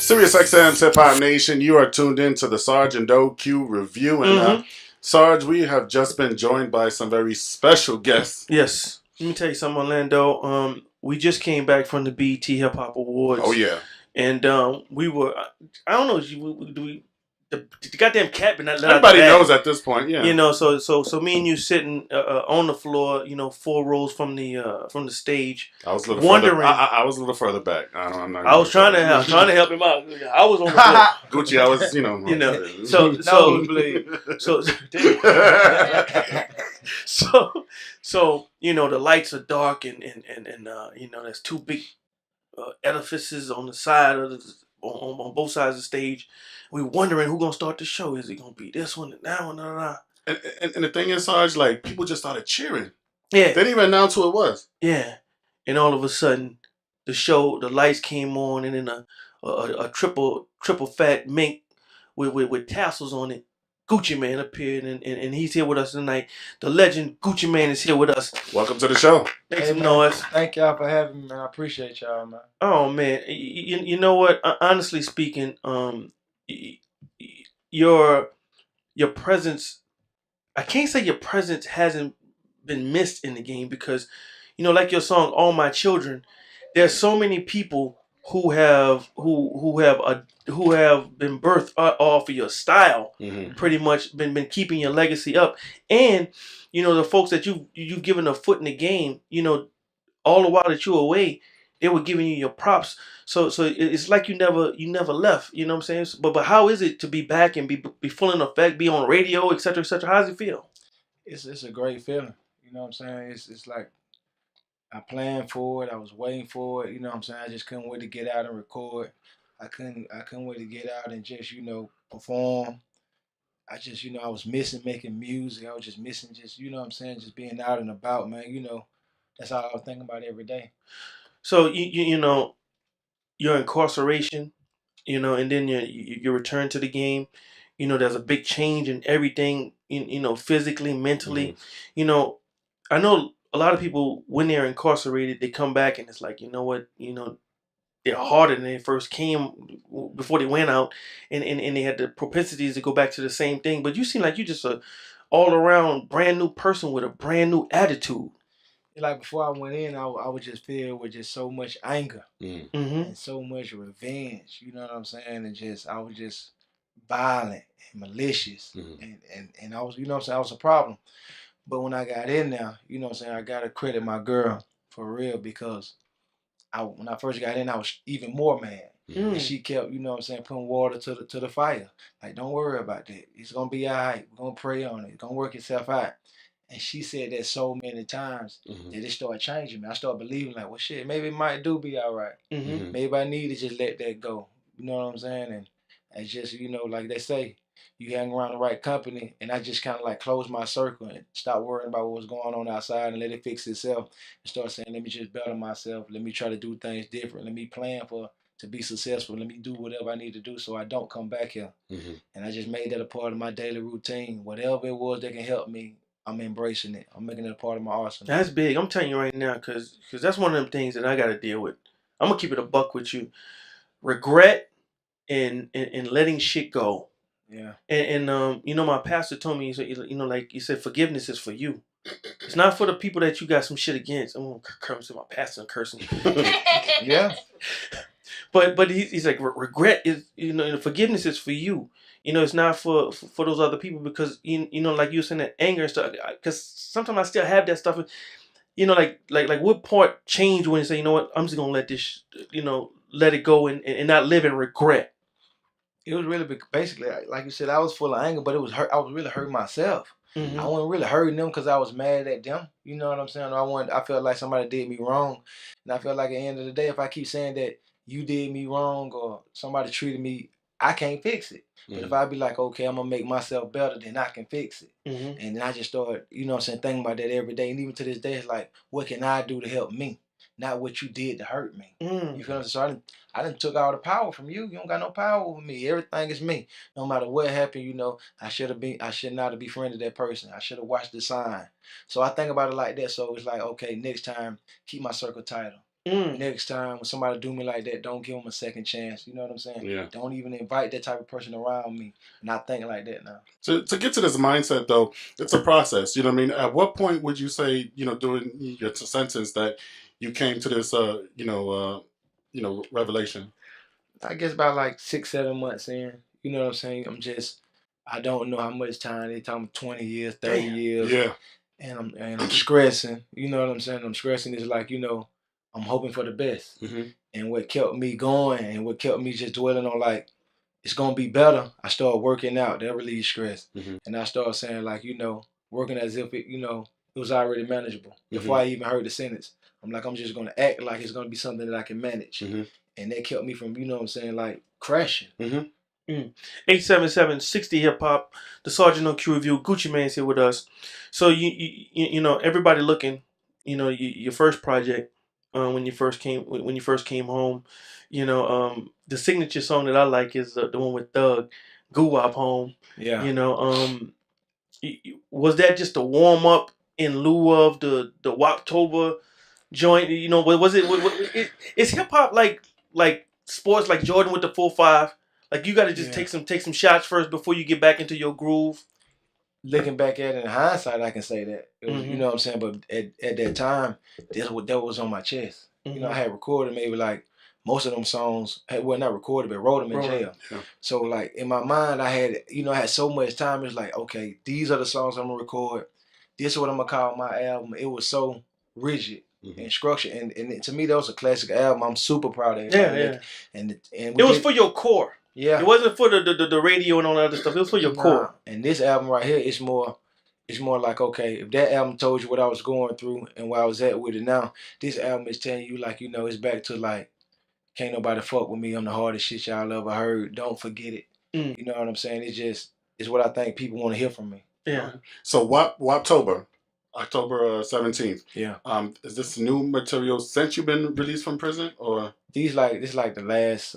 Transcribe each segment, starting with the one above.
Sirius XM's Hip Hop Nation, you are tuned in to the Sarge and Q Review. And Sarge, we have just been joined by some very special guests. Yes. Let me tell you something, Orlando. We just came back from the BET Hip Hop Awards. Oh, yeah. And we were, I don't know, do we the goddamn cat been not let Everybody out the knows at this point, yeah. You know, so me and you sitting on the floor, 4 rows from the stage. I was a little wondering. I was a little further back. I was trying to help him out. I was on the floor. Gucci, I was, So the lights are dark and there's 2 big edifices on the side of on both sides of the stage. We're wondering who's gonna start the show. Is it gonna be this one and that one? And the thing is, Sarge, like, people just started cheering. Yeah. They didn't even announce who it was. Yeah. And all of a sudden, the lights came on, and then a triple fat mink with tassels on it, Gucci Mane appeared, and he's here with us tonight. The legend Gucci Mane is here with us. Welcome to the show. Make some noise. Thank y'all for having me, man. I appreciate y'all, man. Oh, man. You know what? Honestly speaking, your presence, I can't say your presence hasn't been missed in the game because, like your song "All My Children," there's so many people who have been birthed off of your style, pretty much been keeping your legacy up, and the folks that you've given a foot in the game, all the while that you were away, they were giving you your props. So it's like you never left. You know what I'm saying? But how is it to be back and be full in effect, be on radio, etc., etc.? How does it feel? It's a great feeling. You know what I'm saying? It's like I planned for it. I was waiting for it. You know what I'm saying? I just couldn't wait to get out and record. I couldn't wait to get out and just perform. I just I was missing making music. I was just missing just what I'm saying, just being out and about, man. That's all I was thinking about every day. So your incarceration, and then your return to the game, there's a big change in everything, physically, mentally. I know a lot of people when they're incarcerated, they come back and it's like, they're harder than they first came before they went out, and they had the propensities to go back to the same thing. But you seem like you just a all around brand new person with a brand new attitude. Like before I went in, I was just filled with just so much anger and so much revenge. You know what I'm saying? And I was just violent and malicious, and I was I was a problem. But when I got in there, I gotta credit my girl for real because when I first got in, I was even more mad. And she kept, putting water to the fire. Like, don't worry about that. It's gonna be all right. We're gonna pray on it. It's gonna work itself out. And she said that so many times that it started changing me. I started believing like, well, shit, maybe it might do be all right. Maybe I need to just let that go. You know what I'm saying? And it's just, like they say, you hang around the right company, and I just kind of like closed my circle and stop worrying about what was going on outside and let it fix itself and start saying, let me just better myself. Let me try to do things different. Let me plan to be successful. Let me do whatever I need to do so I don't come back here. And I just made that a part of my daily routine. Whatever it was that can help me, I'm embracing it. I'm making it a part of my arsenal. That's big. I'm telling you right now, because that's one of them things that I got to deal with. I'm going to keep it a buck with you. Regret and letting shit go. Yeah. And my pastor told me, like you said, forgiveness is for you. It's not for the people that you got some shit against. I'm going to curse my pastor and cursing. Yeah. But he's like, regret is, forgiveness is for you. It's not for those other people because, like you were saying, that anger and stuff. Because sometimes I still have that stuff. Like what part changed when you say, you know what, I'm just going to let this, let it go and not live in regret. It was really basically, like you said, I was full of anger, but it was hurt. I was really hurting myself. I wasn't really hurting them because I was mad at them. You know what I'm saying? I felt like somebody did me wrong. And I felt like at the end of the day, if I keep saying that you did me wrong or somebody treated me, I can't fix it. But if I be like, okay, I'm going to make myself better, then I can fix it. And then I just started, thinking about that every day. And even to this day, it's like, what can I do to help me? Not what you did to hurt me. You feel me? So I done took all the power from you. You don't got no power over me. Everything is me. No matter what happened, I should not have befriended that person. I should have watched the sign. So I think about it like that. So it's like, okay, next time, keep my circle tighter. Next time when somebody do me like that, don't give them a second chance. You know what I'm saying? Yeah. Don't even invite that type of person around me. Not think like that now. To get to this mindset though, it's a process. You know what I mean? At what point would you say, during your sentence that you came to this, revelation? I guess about like 6-7 months in. You know what I'm saying? I don't know how much time they talking 20 years, 30 years. Yeah. And I'm stressing. You know what I'm saying? I'm stressing is like, I'm hoping for the best. Mm-hmm. And what kept me going and what kept me just dwelling on like, it's gonna be better. I started working out. That relieves stress. Mm-hmm. And I started saying like, working as if it, it was already manageable. Mm-hmm. Before I even heard the sentence, I'm like, I'm just gonna act like it's gonna be something that I can manage. Mm-hmm. And that kept me from, like crashing. Mm-hmm. 877-60 Hip Hop, the Sergeant on Q Revue. Gucci Mane's here with us. So everybody looking, your first project, when you first came home, the signature song that I like is the one with Thug, Goo Wop Home. Yeah. Was that just a warm up in lieu of the Woptober joint? Was it? Is hip hop like sports, like Jordan with the 4-5? Like you got to just take some shots first before you get back into your groove. Looking back at it in hindsight, I can say that. It was, you know what I'm saying? But at that time, that was on my chest. Mm-hmm. I had recorded maybe like most of them songs. Well, not recorded, but wrote them in jail. Yeah. So like in my mind, I had I had so much time. It's like, okay, these are the songs I'm gonna record. This is what I'm gonna call my album. It was so rigid and structured, and to me, that was a classic album. I'm super proud of it. Yeah. And it was for your core. Yeah. It wasn't for the radio and all that other stuff. It was for your core. And this album right here, it's more like, okay, if that album told you what I was going through and where I was at with it now, this album is telling you like, it's back to like, can't nobody fuck with me. I'm the hardest shit y'all ever heard. Don't forget it. You know what I'm saying? It's what I think people want to hear from me. Yeah. So Woptober, October 17th. Yeah. Is this new material since you've been released from prison, or this like the last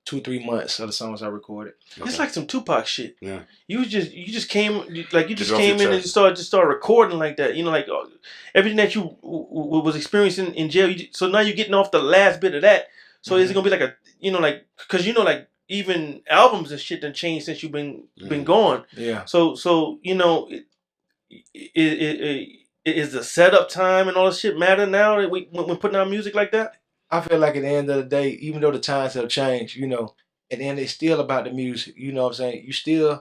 2-3 months of the songs I recorded. Okay. It's like some Tupac shit. Yeah. You just came in and started recording like that. Like everything that you was experiencing in jail. So now you're getting off the last bit of that. So is it gonna be like because even albums and shit done changed since you've been gone. Yeah. So is the setup time and all this shit matter now that when putting out music like that? I feel like at the end of the day, even though the times have changed, at the end it's still about the music. You know what I'm saying?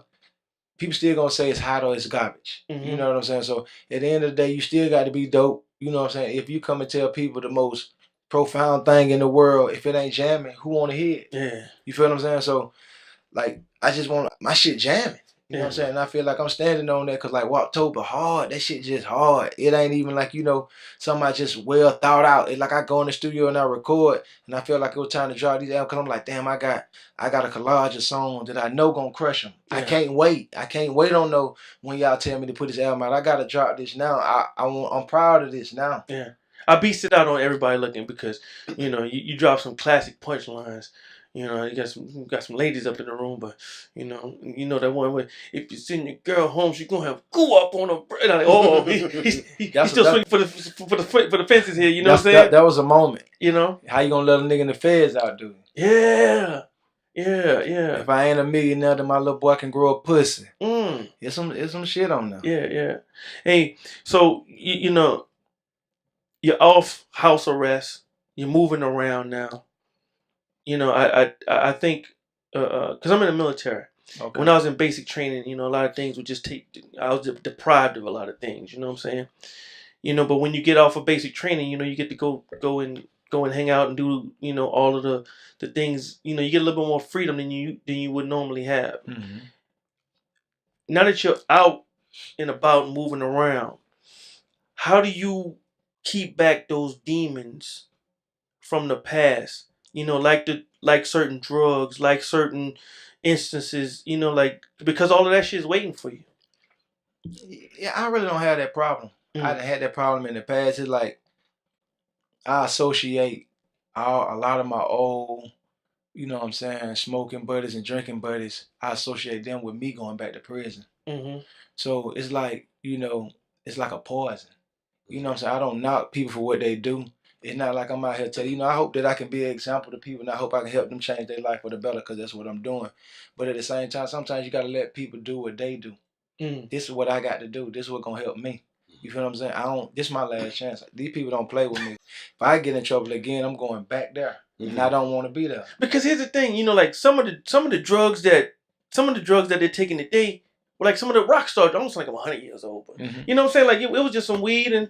People still gonna say it's hot or it's garbage. Mm-hmm. You know what I'm saying? So at the end of the day, you still got to be dope. You know what I'm saying? If you come and tell people the most profound thing in the world, if it ain't jamming, who wanna hear it? Yeah. You feel what I'm saying? So like I just want my shit jamming. You know what I'm saying? And I feel like I'm standing on that because like Woptober hard, that shit just hard. It ain't even like, somebody just well thought out. It's like I go in the studio and I record and I feel like it was time to drop these albums because I'm like, damn, I got a collage of songs that I know gonna crush them. Yeah. I can't wait on no when y'all tell me to put this album out. I gotta drop this now. I'm proud of this now. Yeah. I beast it out on everybody looking because, you drop some classic punchlines. You got some ladies up in the room, but that one where if you send your girl home, she's gonna have goo up on her. Like, he's still swinging for the fences here. You know what I'm saying? That was a moment. How you gonna let a nigga in the feds outdo you? Yeah. If I ain't a millionaire, then my little boy can grow a pussy. It's some shit on there. Yeah. Hey, so you're off house arrest. You're moving around now. I think, because I'm in the military. Okay. When I was in basic training, a lot of things would just I was deprived of a lot of things, you know what I'm saying? But when you get off of basic training, you get to go and hang out and do, all of the things, you get a little bit more freedom than you would normally have. Mm-hmm. Now that you're out and about and moving around, how do you keep back those demons from the past? Like certain drugs, like certain instances, because all of that shit is waiting for you. Yeah, I really don't have that problem. I done had that problem in the past. It's like I associate a lot of my old, smoking buddies and drinking buddies. I associate them with me going back to prison. Mm-hmm. So it's like, it's like a poison. You know what I'm saying? I don't knock people for what they do. it's not like I'm out here telling you. I hope that I can be an example to people, and I hope I can help them change their life for the better, because that's what I'm doing. But at the same time, sometimes you gotta let people do what they do. This is what I got to do. This is what's gonna help me. You feel what I'm saying? This is my last chance. These people don't play with me. If I get in trouble again, I'm going back there, and I don't want to be there. Because here's the thing, like some of the drugs that they're taking today, were like some of the rock stars, almost like I'm 100 years old. But, you know what I'm saying? Like it was just some weed and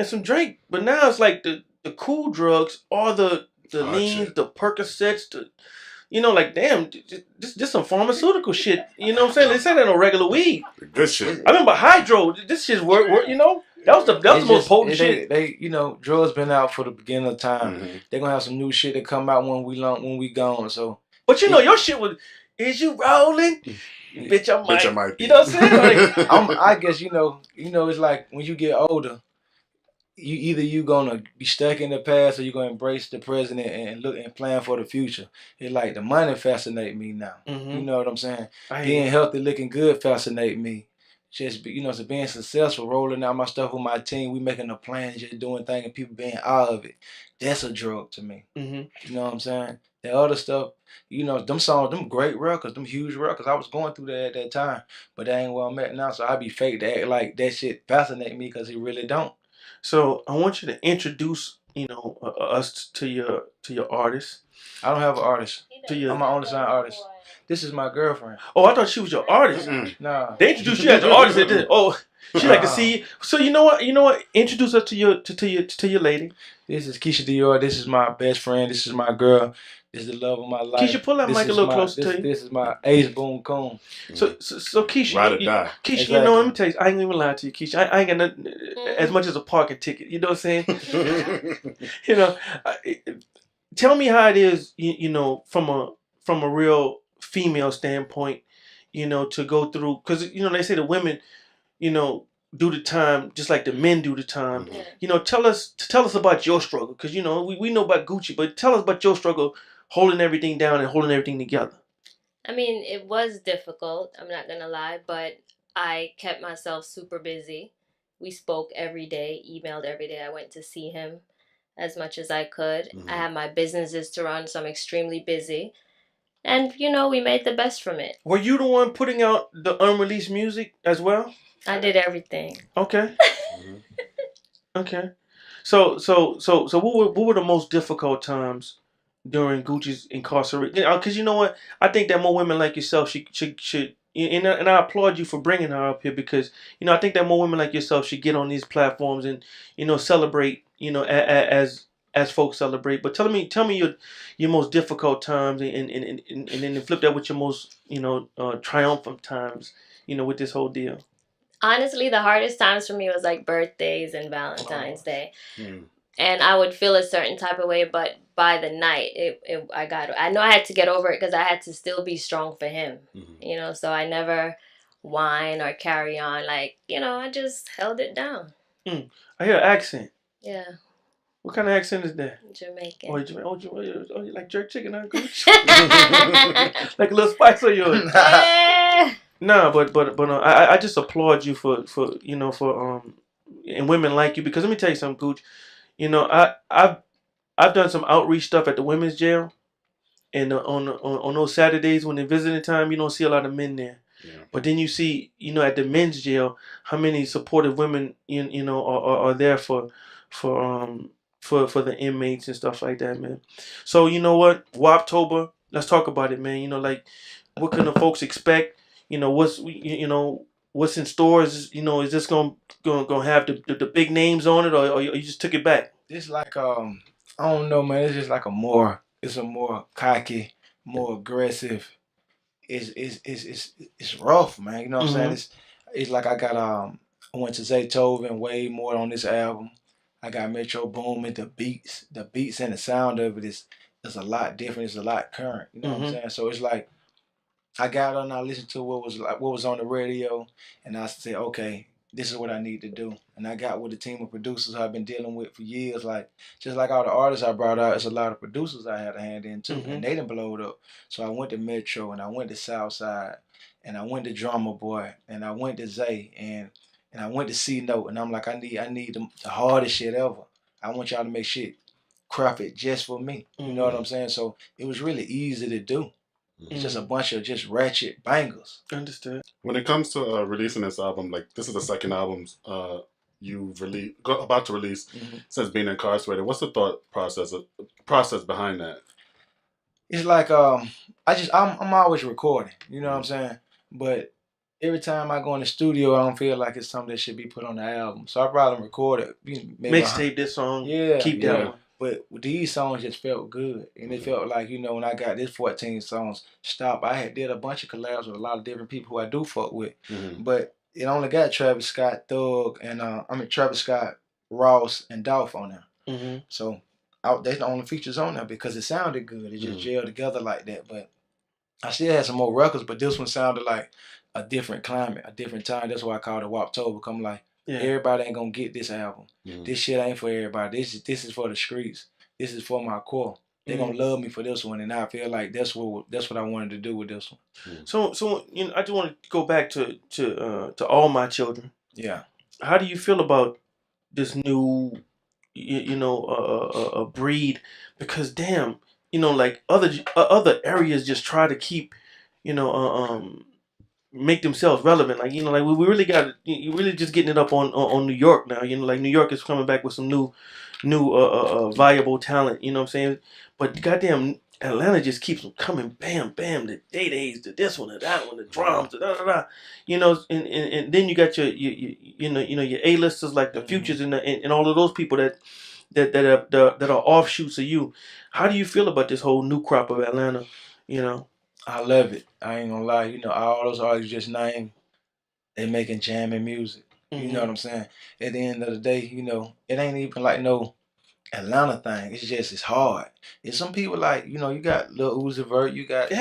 some drink. But now it's like the cool drugs, all the leans, the Percocets, like damn, just some pharmaceutical shit. You know what I'm saying? This ain't no regular weed. Good shit. I remember Hydro. This shit's work. That was the most potent shit. They drugs been out for the beginning of time. They're gonna have some new shit that come out when we gone. So, but your shit was, is you rolling? Bitch, I might be. You know what I'm saying? Like, I guess it's like when you get older, you gonna be stuck in the past, or you gonna embrace the present and look and plan for the future. It's like the money fascinate me now. You know what I'm saying? Being healthy, looking good fascinate me. Just so being successful, rolling out my stuff with my team, we making a plan, just doing things, and people being out of it. That's a drug to me. You know what I'm saying? The other stuff, them songs, them great records, them huge records. I was going through that at that time, but that ain't where I'm at now. So I be fake to act like that shit fascinate me, because it really don't. So I want you to introduce, us to your artist. I don't have an artist. I'm my only signed artist. This is my girlfriend. Oh, I thought she was your artist. Nah. They introduced you as the artist. Oh, she like to see you. So you know what? Introduce us to your lady. This is Keisha Dior. This is my best friend. This is my girl. This is the love of my life. Keisha, pull that mic a little closer to you. This is my ace boom coon. So Keisha, ride or die. Keisha, exactly. Let me tell you, I ain't even lying to you, Keisha. I ain't got nothing as much as a parking ticket. You know what I'm saying? Tell me how it is. From a real female standpoint, to go through, because they say the women, do the time just like the men do the time. Tell us about your struggle, because we know about Gucci, but tell us about your struggle holding everything down and holding everything together. I mean, it was difficult, I'm not gonna lie, but I kept myself super busy. We spoke every day, emailed every day. I went to see him as much as I could. I had my businesses to run, so I'm extremely busy. And, we made the best from it. Were you the one putting out the unreleased music as well? I did everything. Okay. Okay. So what were the most difficult times during Gucci's incarceration? Because you know what? I think that more women like yourself should and I applaud you for bringing her up here, because I think that more women like yourself should get on these platforms and celebrate as folks celebrate. But tell me your most difficult times, and then flip that with your most triumphant times with this whole deal. Honestly, the hardest times for me was like birthdays and Valentine's Day. And I would feel a certain type of way, but by the night, I know I had to get over it, because I had to still be strong for him. So I never whine or carry on. Like, I just held it down. I hear an accent. Yeah. What kind of accent is that? Jamaican. Oh, you like jerk chicken, huh, Gooch? Like a little spice on yours. No, but I just applaud you for and women like you, because let me tell you something, Gooch. I've done some outreach stuff at the women's jail, and on those Saturdays when they're visiting time, you don't see a lot of men there. Yeah. But then you see, at the men's jail, how many supportive women are there for the inmates and stuff like that, man. So you know what, Woptober, let's talk about it, man. Like, what can the folks expect? What's in stores? Is this gonna have the big names on it, or you just took it back? It's like I don't know, man. It's just like a more cocky, more aggressive. It's rough, man. You know what I'm saying? It's like I got I went to Zaytoven way more on this album. I got Metro Boomin. The beats and the sound of it is a lot different. It's a lot current. You know what I'm saying? So it's like I got on, I listened to what was on the radio, and I said, okay, this is what I need to do. And I got with a team of producers I've been dealing with for years. Like, just like all the artists I brought out, it's a lot of producers I had a hand in too, and they done blowed up. So I went to Metro, and I went to Southside, and I went to Drummer Boy, and I went to Zay, and I went to C Note, and I'm like, I need the hardest shit ever. I want y'all to make shit crafted just for me. You know what I'm saying? So it was really easy to do. It's just a bunch of just ratchet bangers. Understood. When it comes to releasing this album, like this is the second album you've about to release since being incarcerated. What's the thought process behind that? It's like I'm always recording. You know what I'm saying? But every time I go in the studio, I don't feel like it's something that should be put on the album. So I probably record it. Mixtape this song. Yeah. Keep that one. But these songs just felt good. And it felt like, when I got this 14 songs stopped, I did a bunch of collabs with a lot of different people who I do fuck with. But it only got Travis Scott, Thug, and Travis Scott, Ross, and Dolph on there. So that's the only features on there because it sounded good. It just gelled together like that. But I still had some more records, but this one sounded like a different climate, a different time. That's why I called it Woptober. I'm like, everybody ain't gonna get this album. This shit ain't for everybody. This is for the streets. This is for my core. They gonna love me for this one, and I feel like that's what I wanted to do with this one. So I just want to go back to All My Children. Yeah. How do you feel about this new, breed? Because damn, like other areas just try to keep, make themselves relevant. Like, like we really got you really just getting it up on New York now. Like New York is coming back with some new viable talent. You know what I'm saying? But goddamn, Atlanta just keeps them coming. Bam, bam. The Day-Days, to this one, to that one, the drums, da da da. And then you got your your A-listers like the Futures and all of those people that are offshoots of you. How do you feel about this whole new crop of Atlanta? I love it. I ain't gonna lie. All those artists just named, they making jamming music. You know what I'm saying? At the end of the day, it ain't even like no Atlanta thing. It's hard. It's some people like, you got Lil Uzi Vert, you got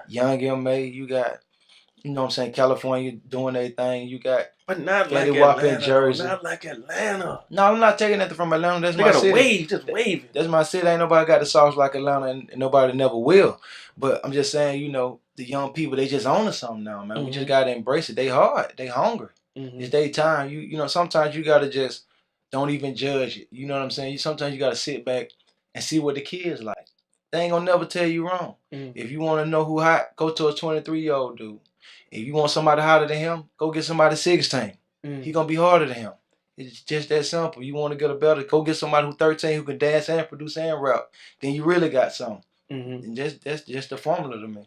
Young M.A., you got, California doing their thing. You got but not like Atlanta. Jersey. Not like Atlanta. No, I'm not taking nothing from Atlanta. That's they my got city. A wave, just waving. That's my city. Ain't nobody got the sauce like Atlanta, and nobody never will. But I'm just saying, the young people, they just own something now, man. We just gotta embrace it. They hard. They hungry. It's their time. Sometimes you gotta just don't even judge it. You know what I'm saying? Sometimes you gotta sit back and see what the kids like. They ain't gonna never tell you wrong. If you want to know who hot, go to a 23-year-old dude. If you want somebody hotter than him, go get somebody 16. He gonna be harder than him. It's just that simple. You want to get a better, go get somebody who's 13 who can dance and produce and rap. Then you really got something. And that's just the formula to me.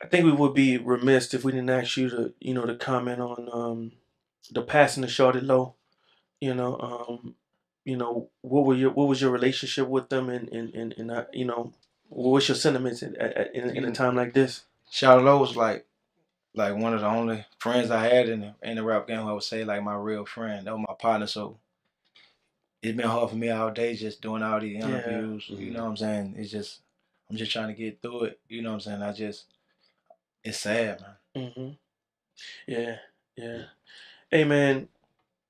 I think we would be remiss if we didn't ask you to, to comment on the passing of Shawty Low. What was your relationship with them, and what was your sentiments in a time like this? Shawty Low was like one of the only friends I had in the rap game. I would say like my real friend. That was my partner. So it's been hard for me all day just doing all these interviews. You know what I'm saying? I'm just trying to get through it. You know what I'm saying? It's sad, man. Yeah. Hey, man,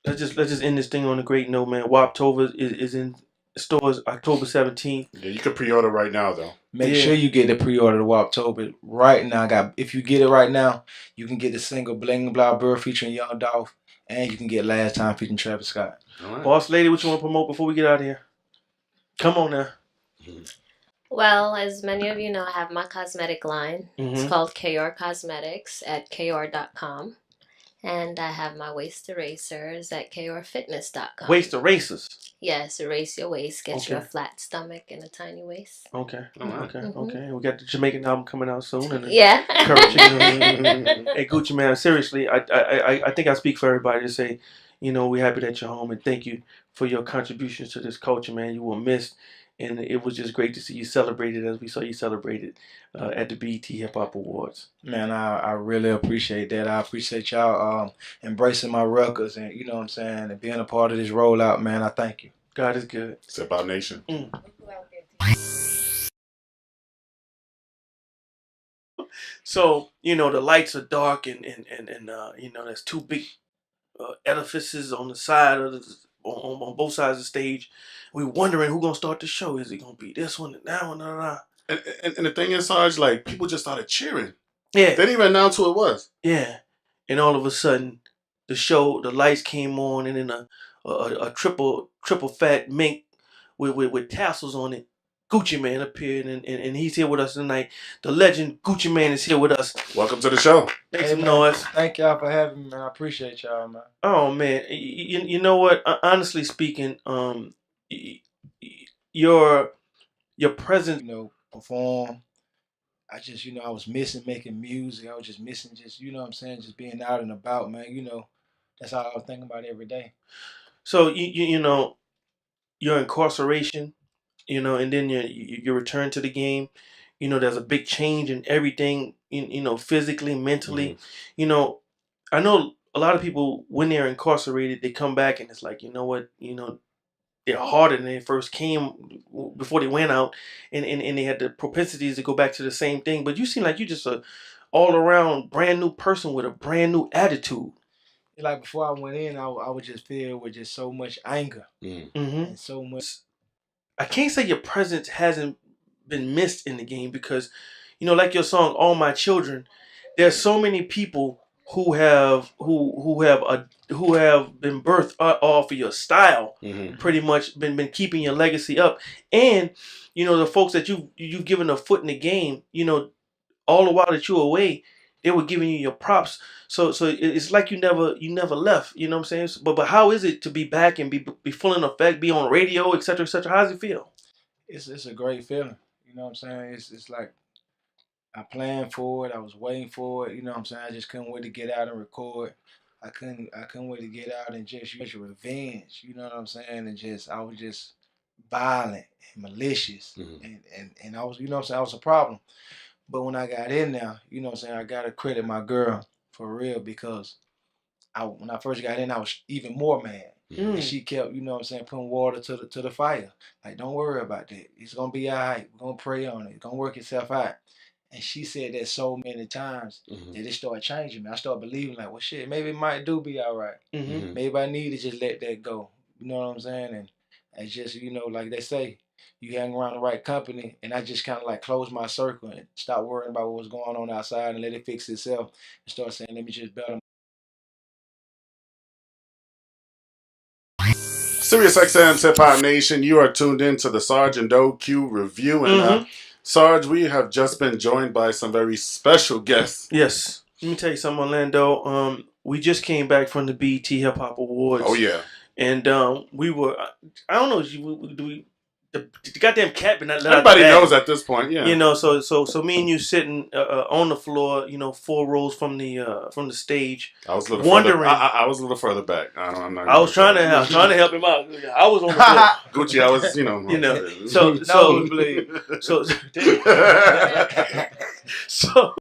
let's just end this thing on a great note, man. Woptober is in stores October 17th. Yeah, you can pre-order right now, though. Make sure you get the pre-order to Woptober right now. If you get it right now, you can get the single Bling Blah Bird featuring Young Dolph, and you can get Last Time featuring Travis Scott. Right. Boss lady, what you want to promote before we get out of here? Come on now. Well, as many of you know, I have my cosmetic line. It's called KR Cosmetics at kr.com. And I have my waist erasers at krfitness.com. Waist erasers? Yes, erase your waist. Get you a flat stomach and a tiny waist. Okay. Okay. We got the Jamaican album coming out soon. And yeah. Hey, Gucci, man, seriously, I think I speak for everybody to say, we're happy that you're home, and thank you for your contributions to this culture, man. You were missed. And it was just great to see you celebrated as we saw you celebrated at the BET Hip Hop Awards. Man, I really appreciate that. I appreciate y'all embracing my records and, you know what I'm saying, and being a part of this rollout, man. I thank you. God is good. Step Out Nation. So, the lights are dark and there's two big edifices on the side of on both sides of the stage. We're wondering who's gonna start the show. Is it gonna be this one and that one? And the thing is, Sarge, like people just started cheering. Yeah. They didn't even announce who it was. Yeah. And all of a sudden, the lights came on, and then a triple fat mink with tassels on it Gucci Man appeared, and he's here with us tonight. The legend Gucci Man is here with us. Welcome to the show. Make some noise. Thank y'all for having me, man. I appreciate y'all, man. Oh man, you know what? Honestly speaking, your presence, perform. I just, I was missing making music. I was just missing just just being out and about, man. That's all I was thinking about every day. So your incarceration, and then your return to the game, there's a big change in everything, physically, mentally. I know a lot of people when they're incarcerated, they come back and it's like, you know what, they're harder than they first came before they went out, and they had the propensities to go back to the same thing. But you seem like you're just a all around brand new person with a brand new attitude. Like before I went in, I was just filled with just so much anger and so much. I can't say your presence hasn't been missed in the game because, like your song "All My Children," there's so many people who have been birthed off of your style, pretty much been keeping your legacy up, and the folks that you've given a foot in the game, all the while that you were away, they were giving you your props. So it's like you never left. You know what I'm saying? But how is it to be back and be full in effect, be on radio, etc., etc.? How does it feel? It's a great feeling. You know what I'm saying? It's like I planned for it. I was waiting for it. You know what I'm saying? I just couldn't wait to get out and record. I couldn't wait to get out and just use revenge. You know what I'm saying? And I was just violent and malicious, and I was, you know what I'm saying, I was a problem. But when I got in there, you know what I'm saying, I gotta credit my girl for real because when I first got in, I was even more mad. And she kept, you know what I'm saying, putting water to the fire. Like, don't worry about that. It's gonna be all right. We're gonna pray on it. It's gonna work itself out. And she said that so many times that it started changing me. I started believing like, well, shit, maybe it might do be all right. Maybe I need to just let that go. You know what I'm saying? And it's just, like they say, you hang around the right company. And I just kind of like closed my circle and stop worrying about what was going on outside and let it fix itself and start saying, let me just better. Sirius XM's Hip Hop Nation, you are tuned in to the Sarge and Q Revue. And Sarge, we have just been joined by some very special guests. Yes. Let me tell you something, Orlando. We just came back from the BET Hip Hop Awards. Oh, yeah. And we were, I don't know, do we, the goddamn cat been not let Everybody knows at this point, yeah. So me and you sitting on the floor, 4 rows from the stage. I was a little wondering. I was a little further back. I was trying to help him out. I was on the floor. Gucci, I was, So